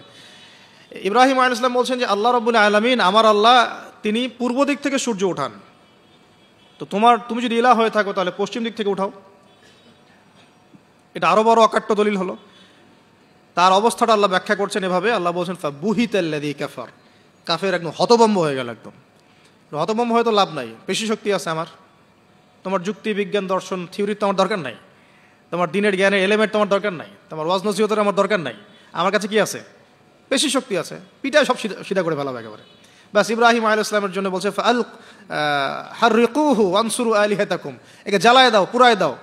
ইব্রাহিম আলাইহিস সালাম বলছেন যে আল্লাহ রাব্বুল আলামিন, আমার আল্লাহ, তিনি পূর্ব দিক থেকে সূর্য ওঠান। তো তুমি যদি ইলাহ হয়ে থাকো তাহলে পশ্চিম দিক থেকে উঠাও। এটা আরো বড় অকাট্য দলিল হলো। তার অবস্থাটা আল্লাহ ব্যাখ্যা করছেন এভাবে। আল্লাহ বলছেন ফাবুহিতাল্লাযী কাফার, কাফের একদম হতভম্ব হয়ে গেল। একদম হতভম্ব হয়ে তো লাভ নাই। পেশি শক্তি আছে আমার, তোমার যুক্তি বিজ্ঞান দর্শন থিওরি তো আমার দরকার নাই, তোমার দিনের জ্ঞানের এলিমেন্ট তোমার দরকার নাই, তোমার ওয়াজ নসিহতের আমার দরকার নাই। আমার কাছে কি আছে? পেশি শক্তি আছে। পিটায় সব সিধা করে ফেলাবে একেবারে। ব্যাস ইব্রাহিম আলাইহিস সালামের জন্য বলছে হাররিকুহু ওয়ানসুরু আলিহাতাকুম, একে জ্বালায় দাও, পুরায় দাও,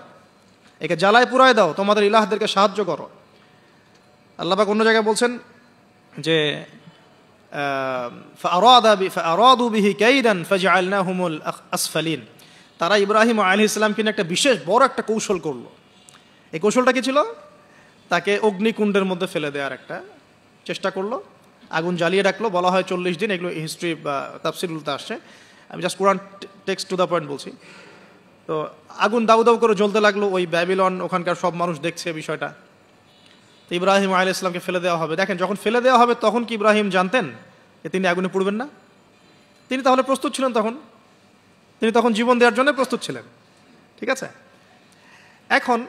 একে জ্বালায় পুরায় দাও, তোমাদের ইলাহদেরকে সাহায্য করো। আল্লাহ পাক অন্য জায়গায় বলছেন যে ফাআরাদু বিহি কাইদান ফাজআলনাহুমুল আসফালিন, তারা ইব্রাহিম আলাইহিস সালামকে নিয়ে একটা বিশেষ বড় একটা কৌশল করলো। এই কৌশলটা কি ছিল? তাকে অগ্নিকুণ্ডের মধ্যে ফেলে দেওয়ার একটা চেষ্টা করলো, আগুন জ্বালিয়ে রাখলো। বলা হয় 40 দিন, এগুলো হিস্ট্রি বা তাফসীরগুলোতে আসছে। আমি just Quran text to the point বলছি। তো আগুন দাউ দাউ করে জ্বলতে লাগলো। ওই ব্যাবিলন, ওখানকার সব মানুষ দেখছে বিষয়টা। তো ইব্রাহিম আলাইহিস সালামকে ফেলে দেওয়া হবে। দেখেন, যখন ফেলে দেওয়া হবে তখন কি ইব্রাহিম জানতেন যে তিনি আগুনে পুড়বেন না? তিনি তাহলে প্রস্তুত ছিলেন। তিনি তখন জীবন দেওয়ার জন্য প্রস্তুত ছিলেন। ঠিক আছে। এখন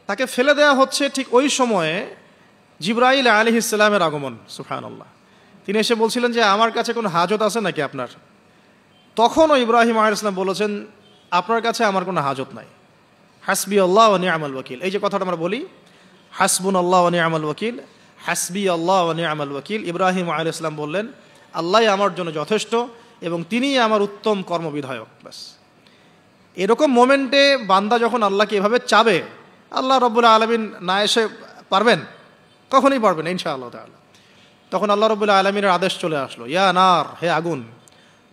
তাকে ফেলে দেওয়া হচ্ছে, ঠিক ওই সময়ে জিবরাইল আলাইহিস সালামের আগমন। সুবহানাল্লাহ। তিনি এসে বলছিলেন যে আমার কাছে কোনো হাজত আছে নাকি আপনার? তখনও ইব্রাহিম আলাইহিস সালাম বলেছেন আপনার কাছে আমার কোনো হাজত নাই। হাসবি আল্লাহ ওয়া নি'মাল ওয়াকিল, এই যে কথাটা আমরা বলি, হাসবুনাল্লাহু ওয়া নি'মাল ওয়াকিল, হাসবি আল্লাহ ওয়া নি'মাল ওয়াকিল। ইব্রাহিম আলাইহিস সালাম বললেন আল্লাহই আমার জন্য যথেষ্ট এবং তিনিই আমার উত্তম কর্মবিধায়ক। ব্যাস এরকম মোমেন্টে বান্দা যখন আল্লাহকে এভাবে চাবে, আল্লাহ রাব্বুল আলামিন না এসে পারবেন? কখনোই পারবেন না ইনশাআল্লাহ তাআলা। তখন আল্লাহ রাব্বুল আলামিনের আদেশ চলে আসলো, ইয়া নার, হে আগুন,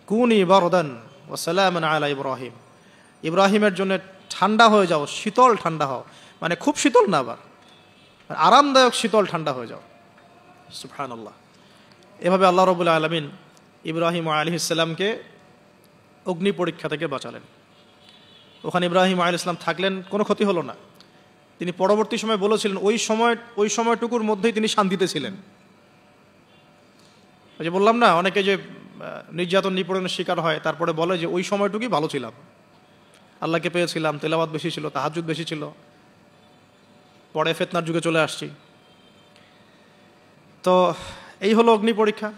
কুনি বারদান ওয়া সালামান আলা ইব্রাহিম, ইব্রাহিমের জন্য ঠান্ডা হয়ে যাও, শীতল ঠান্ডা হও। মানে খুব শীতল না, আবার আরামদায়ক শীতল ঠান্ডা হয়ে যাও। সুবহানাল্লাহ। এভাবে আল্লাহ রাব্বুল আলামিন ইব্রাহিম আলাইহিস সালামকে অগ্নি পরীক্ষা থেকে বাঁচালেন। ওখানে ইব্রাহিম আলাইহিস সালাম থাকলেন, কোনো ক্ষতি হলো না। তিনি পরবর্তী সময় বলেছিলেন ওই সময়টুকুর মধ্যেই তিনি শান্তিতে ছিলেন। ওই যে বললাম না, অনেকে যে নির্যাতন নিপীড়নের শিকার হয় তারপরে বলে যে ওই সময়টুকুই ভালো ছিলাম, আল্লাহকে পেয়েছিলাম, তেলাওয়াত বেশি ছিল, তাহাজ্জুদ বেশি ছিল, পরে ফিতনার যুগে চলে আসছি। তো এই হলো অগ্নি পরীক্ষা।